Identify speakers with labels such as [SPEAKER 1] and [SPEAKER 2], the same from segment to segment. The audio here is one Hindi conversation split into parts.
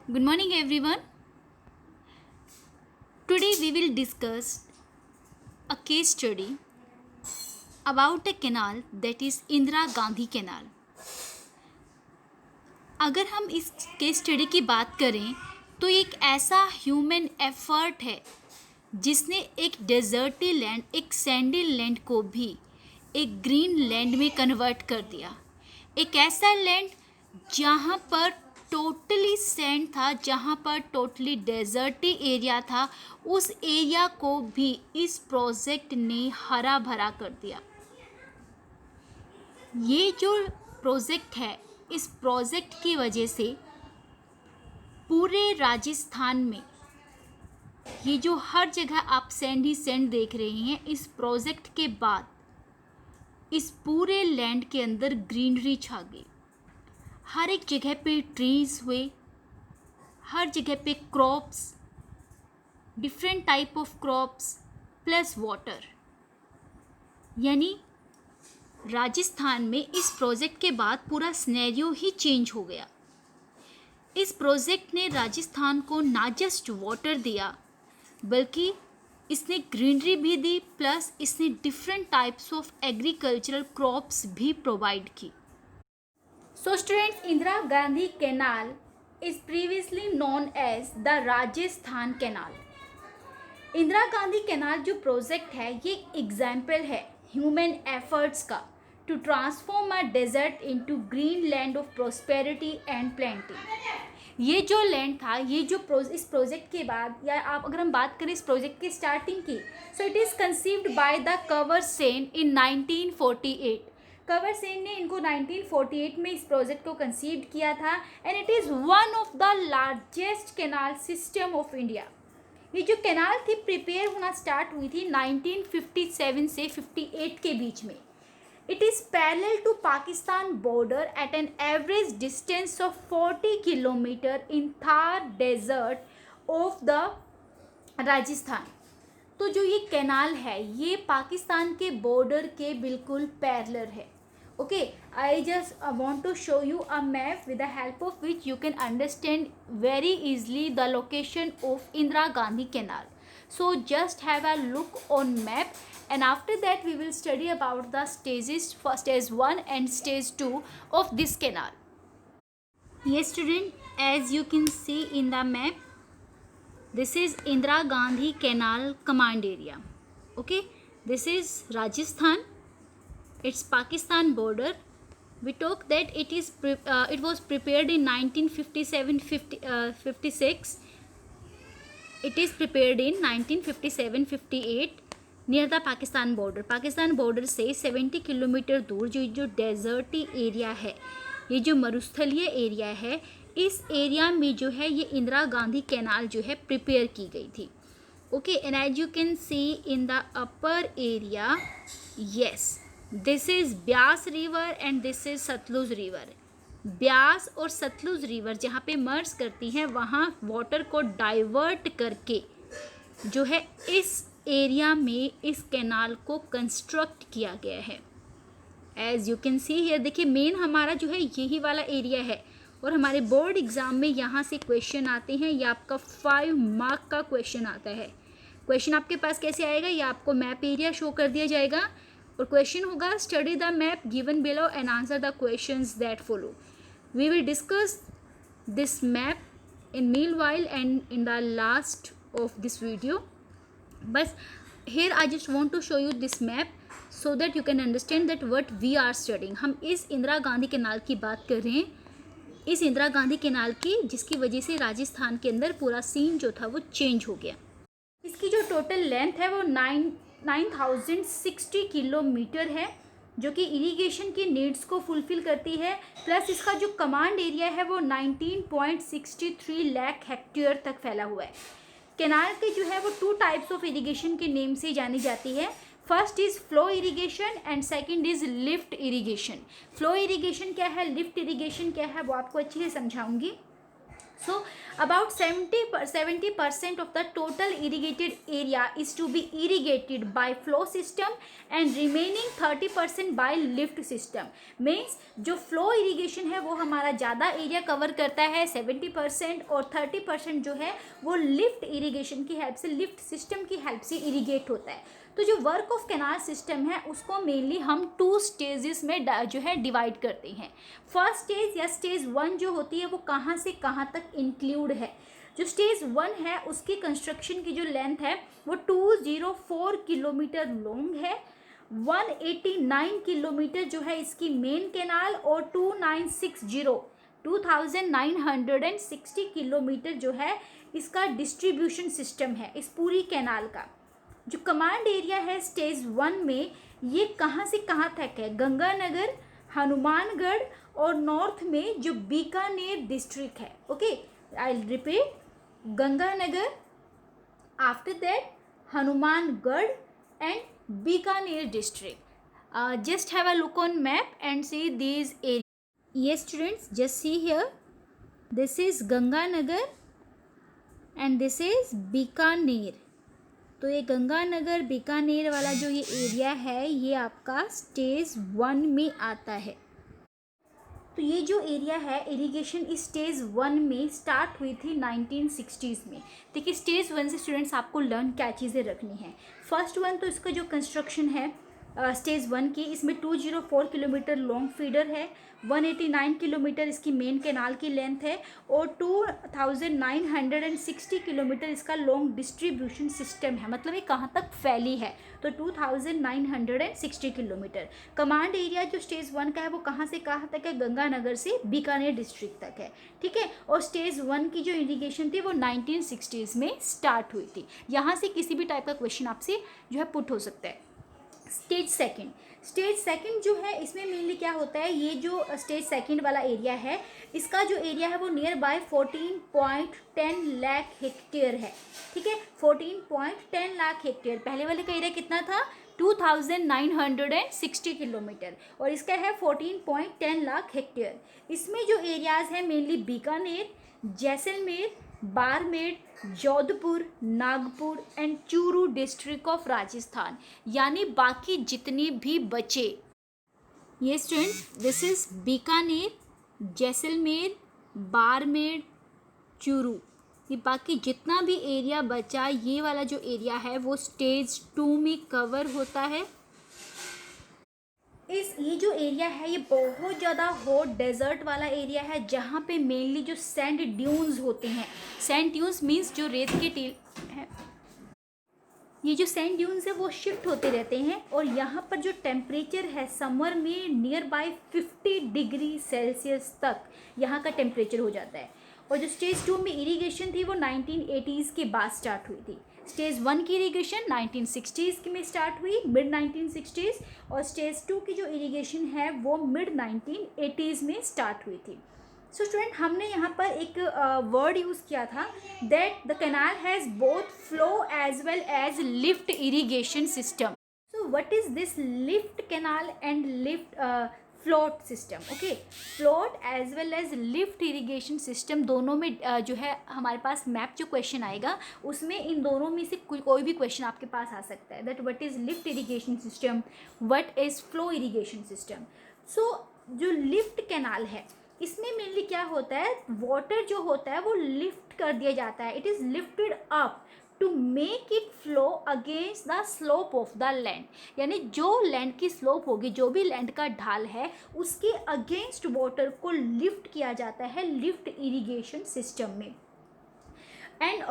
[SPEAKER 1] Good morning, everyone. Today we will discuss a case study about a canal that is Indira Gandhi Canal. अगर हम इस केस स्टडी की बात करें तो एक ऐसा ह्यूमन एफर्ट है जिसने एक डेजर्टी लैंड, एक सैंडी लैंड को भी एक ग्रीन लैंड में कन्वर्ट कर दिया। एक ऐसा लैंड जहाँ पर टोटली सैंड था, जहाँ पर टोटली डेजर्टी एरिया था, उस एरिया को भी इस प्रोजेक्ट ने हरा भरा कर दिया। ये जो प्रोजेक्ट है, इस प्रोजेक्ट की वजह से पूरे राजस्थान में ये जो हर जगह आप सैंड ही सैंड देख रहे हैं, इस प्रोजेक्ट के बाद इस पूरे लैंड के अंदर ग्रीनरी छा गई। हर एक जगह पे ट्रीज हुए, हर जगह पे crops, different type of crops plus water. यानी राजस्थान में इस प्रोजेक्ट के बाद पूरा सिनेरियो ही चेंज हो गया। इस प्रोजेक्ट ने राजस्थान को ना जस्ट वाटर दिया बल्कि इसने ग्रीनरी भी दी, प्लस इसने different types of agricultural crops भी प्रोवाइड की। So students, Indira Gandhi canal is previously known as the Rajasthan canal. Indira Gandhi canal जो प्रोजेक्ट है, ये एग्जाम्पल है ह्यूमन एफर्ट्स का to transform a desert into green land of prosperity and planting. ये जो लैंड था, ये जो इस प्रोजेक्ट के बाद, या आप अगर हम बात करें इस प्रोजेक्ट की स्टार्टिंग की, so it is conceived by the Kanwar Sain in 1948। Kanwar Sain ने इनको 1948 में इस प्रोजेक्ट को कंसीव्ड किया था and it is one of the largest canal system of India. ये जो कैनाल थी प्रिपेयर होना स्टार्ट हुई थी 1957 से 58 के बीच में। It is parallel to Pakistan border at an average distance of 40 kilometre in Thar desert of the Rajasthan. तो जो ये कैनाल है, ये पाकिस्तान के बॉर्डर के बिल्कुल पैरेलल है। Okay, I just want to show you a map with the help of which you can understand very easily the location of Indira Gandhi Canal. So just have a look on map and after that we will study about the stages for stage 1 and stage 2 of this canal. Yes student, as you can see in the map, this is Indira Gandhi Canal command area. Okay, this is Rajasthan. It's Pakistan border. We talk that it was prepared in 1957-56. It is prepared in 1957-58 near the Pakistan border. Pakistan border से 70 किलोमीटर दूर जो डेजर्टी एरिया है, ये जो मरुस्थलीय एरिया है, इस एरिया में जो है ये इंदिरा गांधी कैनाल जो है प्रिपेयर की गई थी। Okay, and as you can see in the upper area, yes, this is Beas river and this is Sutlej river. Beas और सतलुज रिवर जहाँ पे मर्ज करती हैं, वहाँ वाटर को डाइवर्ट करके जो है इस एरिया में इस कैनाल को कंस्ट्रक्ट किया गया है। As you can see here, देखिए मेन हमारा जो है यही वाला एरिया है और हमारे बोर्ड एग्ज़ाम में यहाँ से क्वेश्चन आते हैं। ये आपका 5 मार्क का क्वेश्चन आता है। क्वेश्चन आपके पास कैसे आएगा, ये आपको मैप एरिया शो कर दिया जाएगा और क्वेश्चन होगा study the map given below and answer the questions that follow. We will discuss this map in meanwhile and in the last of this video. बस here I just want to show you this map so that you can understand that what we are studying. हम इस इंदिरा गांधी कैनाल की बात कर रहे हैं, इस इंदिरा गांधी कैनाल की, जिसकी वजह से राजस्थान के अंदर पूरा सीन जो था वो चेंज हो गया। इसकी जो टोटल लेंथ है वो 9060 किलोमीटर है, जो कि इरिगेशन की नीड्स को फुलफिल करती है। प्लस इसका जो कमांड एरिया है वो 19.63 लाख हेक्टेयर तक फैला हुआ है। कैनाल के जो है वो 2 टाइप्स ऑफ इरिगेशन के नेम से जानी जाती है। First is flow irrigation and second is lift irrigation. Flow irrigation क्या है, लिफ्ट इरिगेशन क्या है, वो आपको अच्छे से समझाऊंगी। So about 70% of the total irrigated area is to be irrigated by flow system and remaining 30% by lift system. Means जो flow irrigation है वो हमारा ज़्यादा एरिया कवर करता है 70%, और 30% जो है वो लिफ्ट इरीगेशन की हेल्प से, लिफ्ट सिस्टम की हेल्प से इरीगेट होता है. तो जो वर्क ऑफ कैनाल सिस्टम है उसको मेनली हम 2 स्टेजेस में जो है डिवाइड करते हैं. फर्स्ट स्टेज या स्टेज 1 जो होती है वो कहाँ से कहाँ तक इंक्लूड है. जो स्टेज 1 है उसकी कंस्ट्रक्शन की जो लेंथ है वो 204 किलोमीटर लॉन्ग है. 189 किलोमीटर जो है इसकी मेन कैनाल, और 2960 किलोमीटर जो है इसका डिस्ट्रीब्यूशन सिस्टम है इस पूरी कैनाल का. जो कमांड एरिया है स्टेज 1 में ये कहाँ से कहाँ तक है, गंगानगर, हनुमानगढ़ और नॉर्थ में जो बीकानेर डिस्ट्रिक्ट है. Okay, I repeat, Ganganagar, after that Hanumangarh and Bikaner district. Just have a look on map and see these areas. Yes students, just see here, this is Ganganagar and this is Bikaner. तो ये गंगानगर बीकानेर वाला जो ये एरिया है ये आपका स्टेज 1 में आता है. तो ये जो एरिया है इरिगेशन इस स्टेज 1 में स्टार्ट हुई थी 1960s में. देखिए स्टेज 1 से स्टूडेंट्स आपको लर्न क्या चीज़ें रखनी है. फर्स्ट वन तो इसका जो कंस्ट्रक्शन है स्टेज 1 की, इसमें 204 किलोमीटर लॉन्ग फीडर है, 189 किलोमीटर इसकी मेन कैनाल की लेंथ है, और 2960 किलोमीटर इसका लॉन्ग डिस्ट्रीब्यूशन सिस्टम है. मतलब ये कहाँ तक फैली है, तो 2960 किलोमीटर. कमांड एरिया जो स्टेज 1 का है वो कहाँ से कहाँ तक है, गंगानगर से बीकानेर डिस्ट्रिक्ट तक है. ठीक है, और स्टेज 1 की जो इरिगेशन थी वो 1960s में स्टार्ट हुई थी. यहाँ से किसी भी टाइप का क्वेश्चन आपसे जो है पुट हो सकता है. स्टेज सेकंड जो है इसमें मेनली क्या होता है, ये जो स्टेज सेकंड वाला एरिया है इसका जो एरिया है वो नियर बाय 14.10 लाख हेक्टेयर है. ठीक है, 14.10 लाख हेक्टेयर. पहले वाले का एरिया कितना था, 2960 किलोमीटर, और इसका है 14.10 लाख हेक्टेयर. इसमें जो एरियाज़ हैं mainly Bikaner, Jaisalmer, Barmer, Jodhpur, Nagpur and Churu district of Rajasthan, यानी बाकी जितनी भी बचे. ये student this is Bikaner, Jaisalmer, Barmer, Churu, ये बाकी जितना भी एरिया बचा ये वाला जो एरिया है वो स्टेज 2 में कवर होता है. ये जो एरिया है ये बहुत ज़्यादा हॉट डेजर्ट वाला एरिया है जहाँ पे मेनली जो सैंड ड्यून्स होते हैं, सैंड ड्यून्स मीन्स जो रेत के टील है, ये जो सैंड ड्यून्स है वो शिफ्ट होते रहते हैं. और यहाँ पर जो टेम्परेचर है समर में नियर बाय 50 डिग्री सेल्सियस तक यहाँ का टेम्परेचर हो जाता है. और जो स्टेज 2 में इरीगेशन थी वो 1980s के बाद स्टार्ट हुई थी. स्टेज 1 की इरीगेशन 1960s में स्टार्ट हुई, मिड 1960s, और स्टेज 2 की जो इरीगेशन है वो मिड 1980s में स्टार्ट हुई थी. सो स्टूडेंट हमने यहाँ पर एक वर्ड यूज़ किया था that the canal has both flow as well as lift irrigation system. So what is this lift canal and lift float system. Okay, float as well as lift irrigation system दोनों में जो है हमारे पास मैप जो क्वेश्चन आएगा उसमें इन दोनों में से कोई भी क्वेश्चन आपके पास आ सकता है. That what is lift irrigation system, what is flow irrigation system. So जो लिफ्ट कैनाल है इसमें मेनली क्या होता है, वाटर जो होता है वो लिफ्ट कर दिया जाता है. It is lifted up to make it flow against the slope of the land. यानी जो लैंड की स्लोप होगी, जो भी लैंड का ढाल है उसके अगेंस्ट वाटर को लिफ्ट किया जाता है लिफ्ट इरीगेशन सिस्टम में. एंड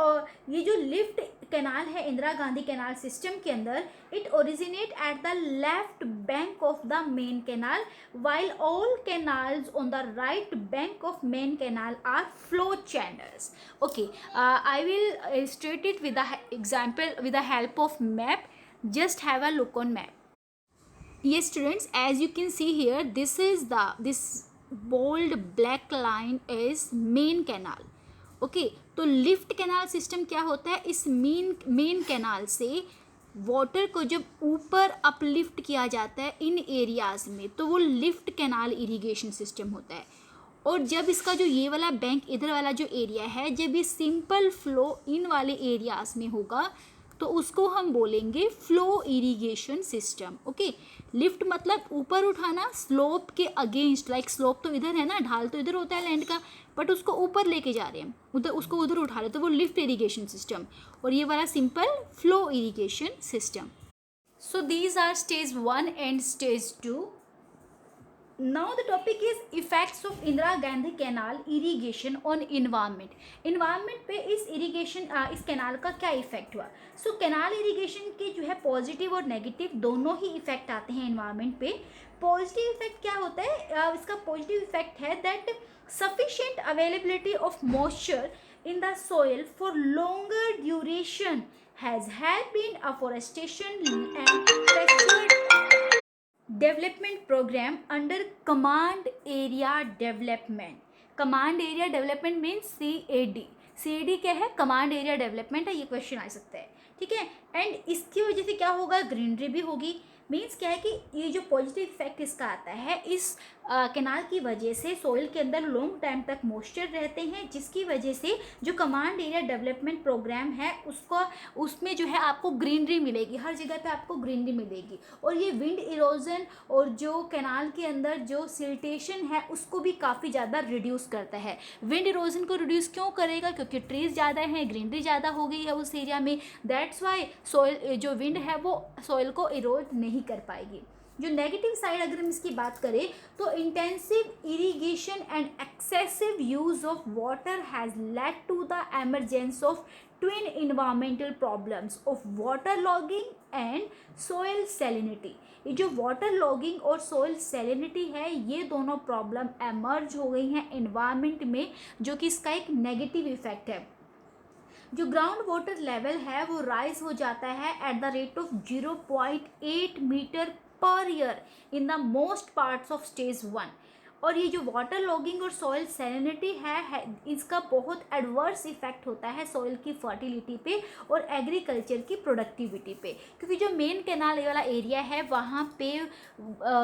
[SPEAKER 1] ये जो लिफ्ट कैनाल है इंदिरा गांधी कैनाल सिस्टम के अंदर, it originate at the left bank of the main canal while all canals on the right bank of main canal are flow channels. Okay, I will illustrate it with the example with the help of map. Just have a look on map. Yes students, as you can see here, this bold black line is main canal. Okay, तो लिफ्ट कैनाल सिस्टम क्या होता है, इस मेन कैनाल से वाटर को जब ऊपर अपलिफ्ट किया जाता है इन एरियाज़ में तो वो लिफ्ट कैनाल इरिगेशन सिस्टम होता है. और जब इसका जो ये वाला बैंक इधर वाला जो एरिया है, जब ये सिंपल फ्लो इन वाले एरियाज में होगा तो उसको हम बोलेंगे flow irrigation system. Okay, lift मतलब ऊपर उठाना स्लोप के अगेंस्ट, लाइक स्लोप तो इधर है ना, ढाल तो इधर होता है लैंड का, बट उसको ऊपर लेके जा रहे हैं, उधर उसको उधर उठा रहे हैं, तो वो लिफ्ट इरिगेशन सिस्टम, और ये वाला simple flow irrigation system. So these are stage 1 and stage 2। Now the topic is effects of Indira Gandhi canal irrigation on environment. Environment पे इस इरीगेशन इस कैनाल का क्या इफेक्ट हुआ। सो कैनाल इरीगेशन के जो है पॉजिटिव और नेगेटिव दोनों ही इफेक्ट आते हैं इन्वायरमेंट पे। पॉजिटिव इफेक्ट क्या होता है, इसका पॉजिटिव इफेक्ट है that sufficient availability of moisture in the soil for longer duration has helped in afforestation and pastoral development program under command area development। command area development means CAD। CAD क्या है, कमांड एरिया डेवलपमेंट है, ये क्वेश्चन आ सकता है, ठीक है। एंड इसकी वजह से क्या होगा, ग्रीनरी भी होगी। मीन्स क्या है कि ये जो पॉजिटिव इफेक्ट इसका आता है, इस कैनाल की वजह से सोइल के अंदर लॉन्ग टाइम तक मॉइस्चर रहते हैं, जिसकी वजह से जो कमांड एरिया डेवलपमेंट प्रोग्राम है उसमें जो है आपको ग्रीनरी मिलेगी, हर जगह पे आपको ग्रीनरी मिलेगी। और ये विंड इरोजन और जो कैनाल के अंदर जो सिल्टेशन है उसको भी काफ़ी ज़्यादा रिड्यूस करता है। विंड इरोजन को रिड्यूस क्यों करेगा, क्योंकि ट्रीज ज़्यादा हैं, ग्रीनरी ज़्यादा हो गई है उस एरिया में, दैट्स वाई सोइल जो विंड है वो सोइल को इरोड नहीं कर पाएगी। जो नेगेटिव साइड अगर हम इसकी बात करें तो intensive irrigation and excessive use of water has led to the emergence of twin environmental problems of water logging and soil salinity. ये जो वाटर लॉगिंग और सोइल सैलिनिटी है, ये दोनों प्रॉब्लम एमर्ज हो गई हैं इन्वायरमेंट में, जो कि इसका एक नेगेटिव इफेक्ट है। जो ग्राउंड वाटर लेवल है वो राइज हो जाता है at the rate of 0.8 metre per year in the most parts of stage 1। और ये जो वाटर लॉगिंग और सॉइल सैलिनिटी है इसका बहुत एडवर्स इफेक्ट होता है सॉइल की फर्टिलिटी पे और एग्रीकल्चर की प्रोडक्टिविटी पे, क्योंकि जो मेन कैनाल वाला एरिया है वहाँ पे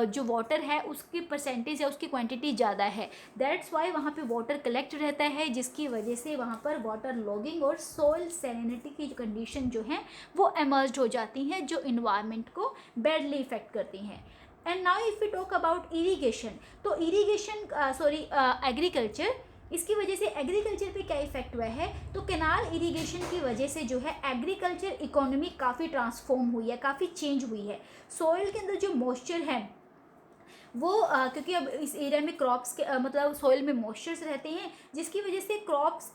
[SPEAKER 1] जो वाटर है उसकी परसेंटेज है, उसकी क्वांटिटी ज़्यादा है, दैट्स वाई वहाँ पे वाटर कलेक्ट रहता है, जिसकी वजह से वहाँ पर वाटर लॉगिंग और सॉइल सैलिनिटी की कंडीशन जो है वो एमर्ज हो जाती हैं, जो इन्वायरमेंट को बैडली इफेक्ट करती हैं। And now if we talk about irrigation, तो इरीगेशन एग्रीकल्चर, इसकी वजह से एग्रीकल्चर पे क्या इफेक्ट हुआ है, तो कैनाल इरीगेशन की वजह से जो है एग्रीकल्चर इकोनॉमी काफ़ी ट्रांसफॉर्म हुई है, काफ़ी चेंज हुई है। सॉइल के अंदर जो मॉइस्चर है वो क्योंकि अब इस एरिया में क्रॉप्स के मतलब सॉइल में मॉइस्चर्स रहते हैं, जिसकी वजह से crops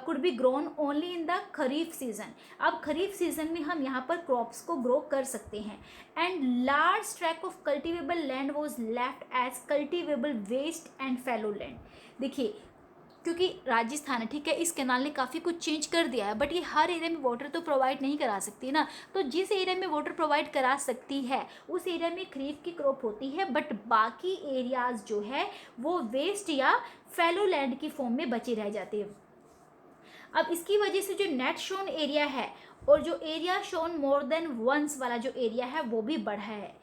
[SPEAKER 1] could be grown only in the kharif season. अब खरीफ सीजन में हम यहाँ पर क्रॉप्स को ग्रो कर सकते हैं। And large track of cultivable land was left as cultivable waste and fallow land. देखिए, क्योंकि राजस्थान है, ठीक है, इस कैनाल ने काफ़ी कुछ चेंज कर दिया है, बट ये हर एरिया में वाटर तो प्रोवाइड नहीं करा सकती ना। तो जिस एरिया में वाटर प्रोवाइड करा सकती है उस एरिया में खरीफ की क्रॉप होती है, बट बाकी एरियाज जो है वो वेस्ट या फैलो लैंड की फॉर्म में बचे रह जाते हैं। अब इसकी वजह से जो नेट शोन एरिया है और जो area shown more than once वाला जो एरिया है वो भी बढ़ा है,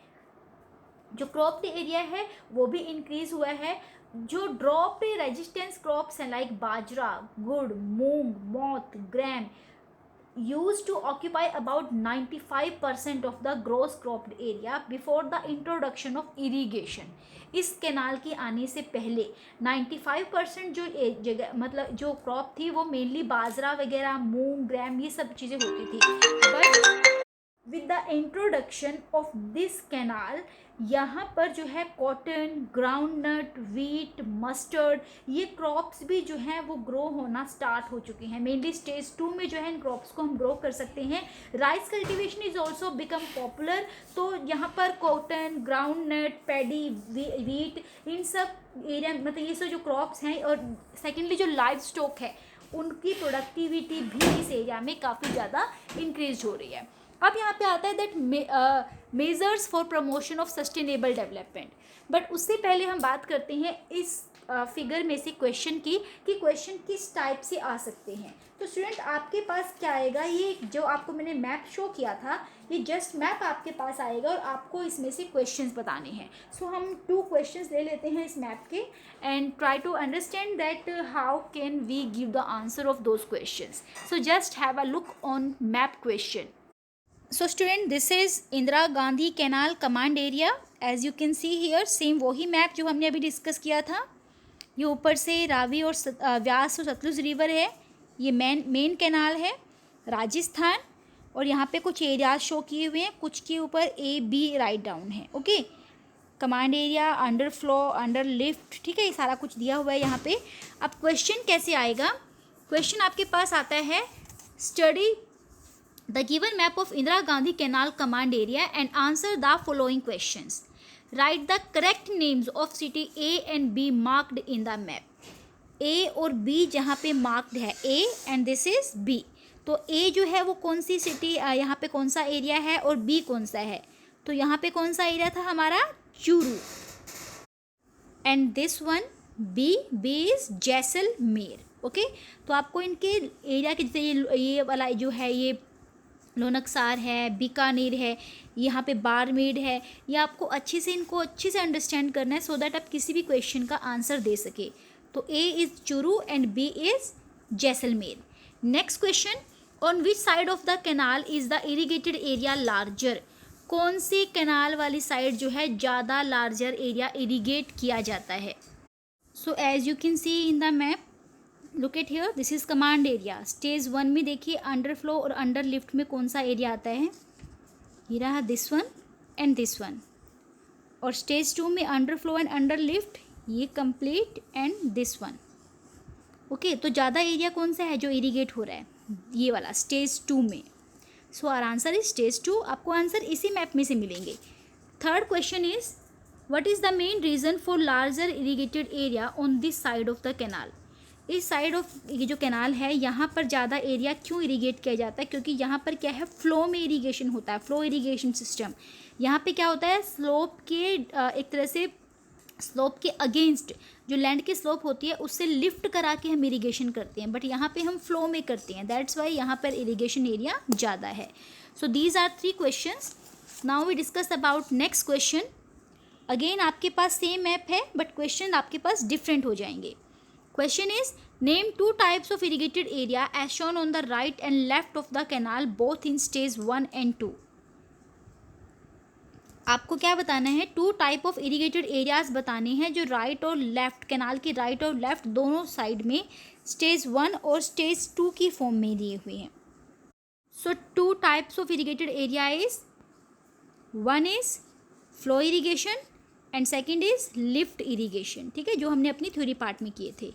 [SPEAKER 1] जो क्रॉप एरिया है वो भी इंक्रीज हुआ है। जो ड्रॉप रेजिस्टेंस क्रॉप्स हैं लाइक बाजरा, गुड़, मूंग, मोठ, ग्राम used to occupy about 95% of the gross cropped area before the introduction of irrigation। इस कैनाल की आने से पहले 95% जो जगह मतलब जो क्रॉप थी वो मेनली बाजरा वगैरह, मूंग, ग्राम, ये सब चीज़ें होती थी। But with the introduction of this canal यहाँ पर जो है कॉटन, ग्राउंडनट, वीट, मस्टर्ड, ये क्रॉप्स भी जो हैं वो ग्रो होना स्टार्ट हो चुकी हैं। मेनली स्टेज 2 में जो है इन क्रॉप्स को हम ग्रो कर सकते हैं। Rice cultivation is also become popular. तो यहाँ पर कॉटन, ग्राउंडनट, पैडी, वीट, इन सब एरिया मतलब ये सब जो क्रॉप्स हैं, और सेकेंडली जो लाइव स्टॉक है उनकी प्रोडक्टिविटी भी इस एरिया में काफ़ी ज़्यादा इंक्रीज हो रही है। अब यहाँ पे आता है that measures for promotion of sustainable development. But उससे पहले हम बात करते हैं इस फिगर में से क्वेश्चन की कि क्वेश्चन किस टाइप से आ सकते हैं। तो स्टूडेंट आपके पास क्या आएगा, ये जो आपको मैंने मैप शो किया था, ये जस्ट मैप आपके पास आएगा और आपको इसमें से क्वेश्चंस बताने हैं। सो हम 2 क्वेश्चंस ले लेते हैं इस मैप के and try to understand that how can we give the answer of those questions. So just have a look on map question. So student this is Indira Gandhi canal command area, as you can see here same वही मैप जो हमने अभी डिस्कस किया था। ये ऊपर से रावी और व्यास और सतलुज रिवर है, ये मेन कैनाल है राजस्थान, और यहाँ पे कुछ एरियाज शो किए हुए हैं, कुछ के ऊपर A B राइट डाउन है। Okay, command area, under flow, under lift, ठीक है, ये सारा कुछ दिया हुआ है यहाँ पे। अब क्वेश्चन कैसे आएगा, क्वेश्चन आपके पास आता है study the given map of Indira Gandhi canal command area and answer the following questions. Right the correct names of city A and B marked in the map. A और B जहाँ पे मार्क्ड है, A and this is B, तो A जो है वो कौन सी सिटी, यहाँ पे कौन सा एरिया है, और B कौन सा है, तो यहाँ पे कौन सा एरिया था हमारा, Churu, and this one B is Jaisalmer. Okay, तो आपको इनके एरिया के जैसे ये वाला जो है ये लोनकसार है, बीकानेर है, यहाँ पे बाड़मेर है, ये आपको अच्छे से इनको अच्छे से अंडरस्टैंड करना है सो दैट आप किसी भी क्वेश्चन का आंसर दे सके। तो A is Churu and B is Jaisalmer. Next question, on which side of the canal is the irrigated area larger. कौन सी कैनाल वाली साइड जो है ज़्यादा लार्जर एरिया इरीगेट किया जाता है। So as you can see in the map, look at here, this is command area. Stage 1 में देखिए अंडर फ्लो और अंडर लिफ्ट में कौन सा एरिया आता है, ये रहा this one and this one, और स्टेज 2 में under flow and under lift, ये complete and this one. Okay, तो ज़्यादा एरिया कौन सा है जो इरीगेट हो रहा है, ये वाला स्टेज 2 में। So our answer is stage 2, आपको आंसर इसी मैप में से मिलेंगे। Third question is what is the main reason for larger irrigated area on this side of the canal. इस साइड ऑफ ये जो कैनाल है यहाँ पर ज़्यादा एरिया क्यों इरीगेट किया जाता है, क्योंकि यहाँ पर क्या है, फ्लो में इरीगेशन होता है, फ्लो इरीगेशन सिस्टम। यहाँ पे क्या होता है, स्लोप के एक तरह से स्लोप के अगेंस्ट जो लैंड की स्लोप होती है उससे लिफ्ट करा के हम इरीगेशन करते हैं, बट यहाँ पे हम फ्लो में करते हैं, दैट्स वाई यहाँ पर इरीगेशन एरिया ज़्यादा है। So these are 3 questions. Now we discuss about next question. Again आपके पास सेम मैप है बट क्वेश्चन आपके पास डिफरेंट हो जाएंगे। Question is name 2 types of irrigated area as shown on the right and left of the canal both in stage 1 and 2। आपको क्या बताना है, 2 टाइप ऑफ इरीगेटेड एरियाज बताने हैं जो राइट और लेफ्ट, कैनाल के राइट और लेफ्ट दोनों साइड में स्टेज 1 और स्टेज 2 की फॉर्म में दिए हुए हैं। सो 2 types of irrigated area is, one is flow irrigation and second is lift irrigation, ठीक है, जो हमने अपनी थ्योरी पार्ट में किए थे।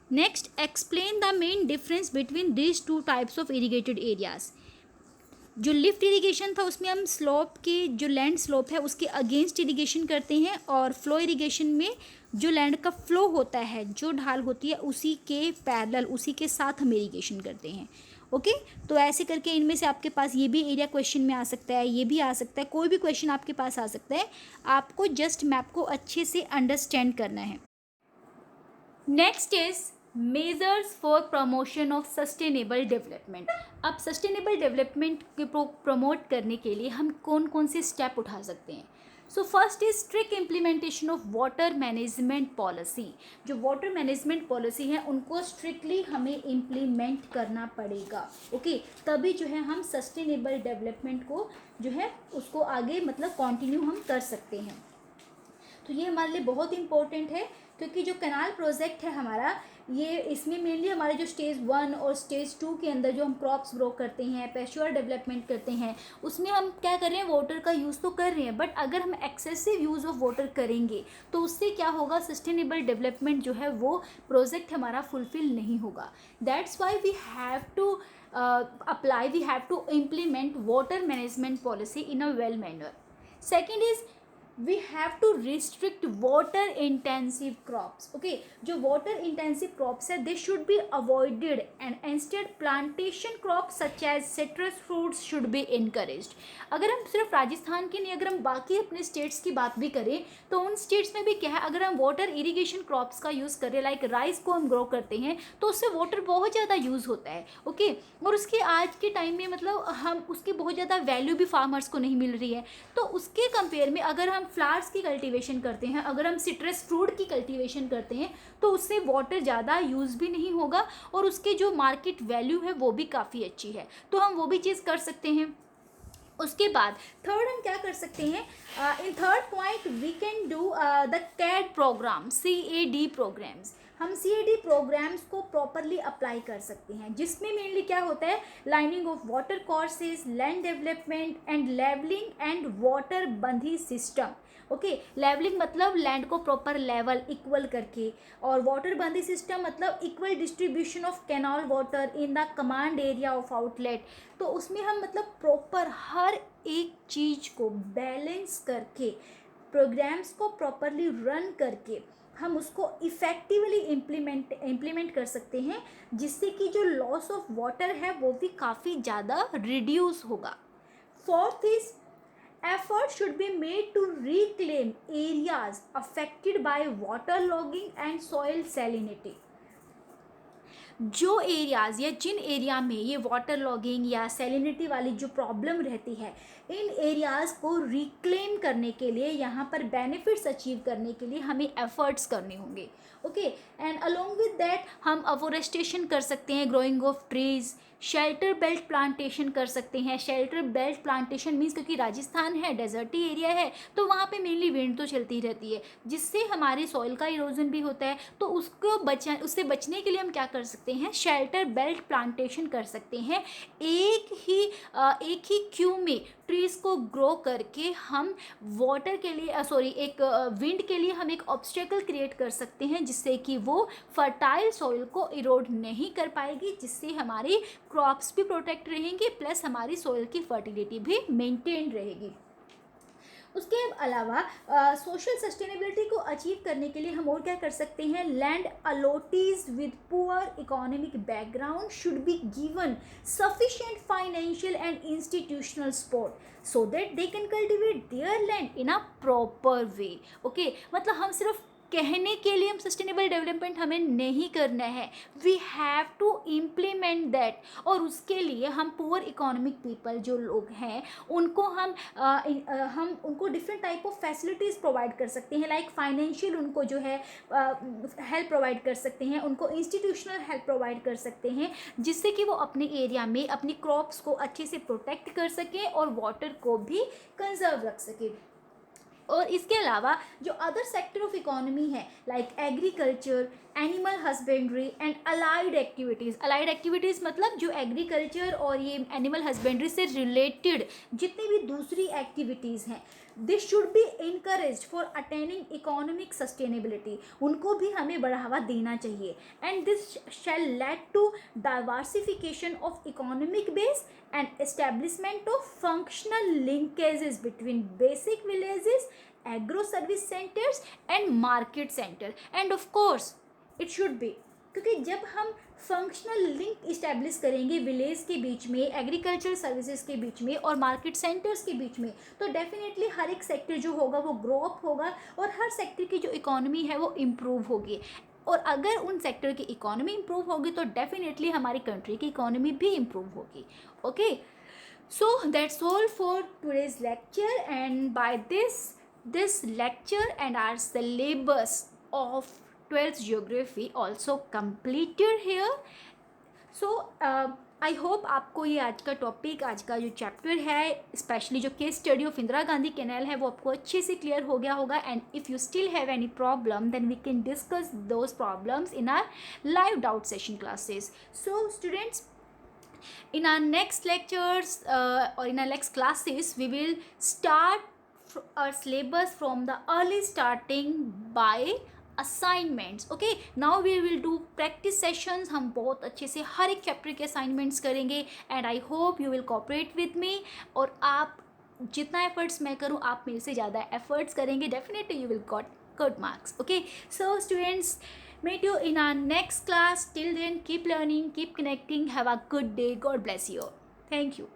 [SPEAKER 1] Next, explain the main difference between this 2 types of irrigated areas. जो लिफ्ट इरिगेशन था उसमें हम स्लोप के जो लैंड स्लोप है उसके अगेंस्ट इरिगेशन करते हैं, और फ्लो इरिगेशन में जो लैंड का फ्लो होता है, जो ढाल होती है उसी के पैरेलल, उसी के साथ हम इरिगेशन करते हैं। ओके, तो ऐसे करके इनमें से आपके पास ये भी एरिया क्वेश्चन में आ सकता है, ये भी आ सकता है, कोई भी क्वेश्चन आपके पास आ सकता है। आपको जस्ट मैप को अच्छे से अंडरस्टैंड करना है। Next is measures for promotion of sustainable development. अब सस्टेनेबल डेवलपमेंट के प्रमोट करने के लिए हम कौन कौन से स्टेप उठा सकते हैं। So first is strict implementation of water management policy. जो वाटर मैनेजमेंट पॉलिसी है उनको स्ट्रिक्टली हमें इम्प्लीमेंट करना पड़ेगा। ओके, तभी जो है हम सस्टेनेबल डेवलपमेंट को जो है उसको आगे मतलब कंटिन्यू हम कर सकते हैं। तो ये हमारे लिए बहुत इंपॉर्टेंट है, क्योंकि जो कैनाल प्रोजेक्ट है हमारा, ये इसमें मेनली हमारे जो स्टेज 1 और स्टेज 2 के अंदर जो हम क्रॉप्स ग्रो करते हैं, पेश्योर डेवलपमेंट करते हैं, उसमें हम क्या कर रहे हैं, वाटर का यूज़ तो कर रहे हैं, बट अगर हम एक्सेसिव यूज़ ऑफ वाटर करेंगे तो उससे क्या होगा, सस्टेनेबल डेवलपमेंट जो है वो प्रोजेक्ट हमारा फुलफिल नहीं होगा। That's why we have to we have to implement water management policy in a well manner. Second is we have to restrict water intensive crops. Okay, जो वाटर इंटेंसिव क्रॉप्स है they should be avoided and instead plantation crops such as citrus fruits should be encouraged. अगर हम सिर्फ राजस्थान की नहीं, अगर हम बाकी अपने स्टेट्स की बात भी करें तो उन स्टेट्स में भी क्या है, अगर हम वाटर इरिगेशन क्रॉप्स का यूज़ करें, लाइक राइस को हम ग्रो करते हैं तो उससे वाटर बहुत ज़्यादा यूज़ होता है. ओके, और उसके आज के टाइम में मतलब हम उसकी बहुत ज़्यादा वैल्यू भी फार्मर्स को नहीं मिल रही है. तो उसके कंपेयर में अगर हम फ्लावर्स की कल्टीवेशन करते हैं, अगर हम सिट्रस फ्रूट की कल्टीवेशन करते हैं तो उससे वाटर ज़्यादा यूज़ भी नहीं होगा और उसके जो मार्केट वैल्यू है वो भी काफ़ी अच्छी है. तो हम वो भी चीज़ कर सकते हैं. उसके बाद थर्ड हम क्या कर सकते हैं, in third point we can do the CAD programme, CAD programmes. हम CAD प्रोग्राम्स को प्रॉपरली अप्लाई कर सकते हैं, जिसमें मेनली क्या होता है, lining of water courses, land development and levelling and water बंधी सिस्टम. ओके, लेवलिंग मतलब लैंड को प्रॉपर लेवल इक्वल करके, और वाटर बंदी सिस्टम मतलब equal distribution of canal water in the command area of outlet. तो उसमें हम मतलब प्रॉपर हर एक चीज़ को बैलेंस करके, प्रोग्राम्स को प्रॉपरली रन करके हम उसको इफ़ेक्टिवली इम्प्लीमेंट कर सकते हैं, जिससे कि जो लॉस ऑफ वाटर है वो भी काफ़ी ज़्यादा रिड्यूस होगा. Fourth is effort should be made to reclaim areas affected by waterlogging and soil salinity. जो एरियाज़ या जिन एरिया में ये वाटर लॉगिंग या सैलिनिटी वाली जो प्रॉब्लम रहती है, इन एरियाज़ को रिक्लेम करने के लिए, यहाँ पर बेनिफिट्स अचीव करने के लिए हमें एफर्ट्स करने होंगे. Okay, and along with that हम अफोरेस्टेशन कर सकते हैं, growing of trees, shelter belt plantation कर सकते हैं. शेल्टर बेल्ट प्लांटेशन मीन्स क्योंकि राजस्थान है, डेजर्टी एरिया है, तो वहाँ पे मेनली विंड तो चलती रहती है, जिससे हमारे सॉइल का इरोजन भी होता है. तो उससे बचने के लिए हम क्या कर सकते हैं, शेल्टर बेल्ट प्लांटेशन कर सकते हैं. एक ही क्यू में ट्रीज़ को ग्रो करके हम वाटर के लिए एक विंड के लिए हम एक ऑब्स्टेकल क्रिएट कर सकते हैं, जिससे कि वो फर्टाइल सॉइल को इरोड नहीं कर पाएगी, जिससे हमारी क्रॉप्स भी प्रोटेक्ट रहेंगे प्लस हमारी सॉइल की फर्टिलिटी भी मेंटेन रहेगी. उसके अलावा सोशल सस्टेनेबिलिटी को अचीव करने के लिए हम और क्या कर सकते हैं, land allottees with poor economic background should be given sufficient financial and institutional support so that they can cultivate there land in a proper way. Okay, मतलब हम सिर्फ कहने के लिए हम सस्टेनेबल डेवलपमेंट हमें नहीं करना है, we have to implement that. और उसके लिए हम पुअर इकोनॉमिक पीपल जो लोग हैं उनको हम उनको different type of facilities provide कर सकते हैं, लाइक फाइनेंशियल उनको जो है हेल्प प्रोवाइड कर सकते हैं, उनको इंस्टीट्यूशनल हेल्प प्रोवाइड कर सकते हैं, जिससे कि वो अपने एरिया में अपनी क्रॉप्स को अच्छे से प्रोटेक्ट कर सकें और वाटर को भी कंजर्व रख सकें. और इसके अलावा जो अदर सेक्टर ऑफ इकोनॉमी है, like agriculture, animal husbandry and allied activities मतलब जो एग्रीकल्चर और ये एनिमल हस्बेंड्री से रिलेटेड जितनी भी दूसरी एक्टिविटीज़ हैं, this should be encouraged for attaining economic sustainability. उनको भी हमें बढ़ावा देना चाहिए. And this shall lead to diversification of economic base and establishment of functional linkages between basic villages, agro service centers and market center. And of course it should be, क्योंकि जब हम फंक्शनल लिंक इस्टेब्लिश करेंगे विलेज के बीच में, एग्रीकल्चर सर्विसेज के बीच में और मार्केट सेंटर्स के बीच में, तो डेफिनेटली हर एक सेक्टर जो होगा वो ग्रो अप होगा और हर सेक्टर की जो इकोनॉमी है वो इम्प्रूव होगी. और अगर उन सेक्टर की इकोनॉमी इम्प्रूव होगी तो डेफिनेटली हमारी कंट्री की इकोनॉमी भी इम्प्रूव होगी. Okay, so that's all for today's lecture, and by this lecture and our syllabus of 12th geography also completed here. So I hope आपको ये आज का टॉपिक, आज का जो चैप्टर है, स्पेशली जो case study of Indira Gandhi canal है, वो आपको अच्छे से क्लियर हो गया होगा. And if you still have any problem then we can discuss those problems in our live doubt session classes. So students, in our next lectures or in our next classes we will start our syllabus from the early starting by assignments. Okay, now we will do practice sessions. हम बहुत अच्छे से हर एक चैप्टर के असाइनमेंट्स करेंगे. And I hope you will cooperate with me. और आप जितना एफर्ट्स मैं करूँ, आप मेरे से ज़्यादा एफर्ट्स करेंगे, definitely you will got good marks. Okay, so students, meet you in our next class. Till then, keep learning, keep connecting. Have a good day. God bless you all. Thank you.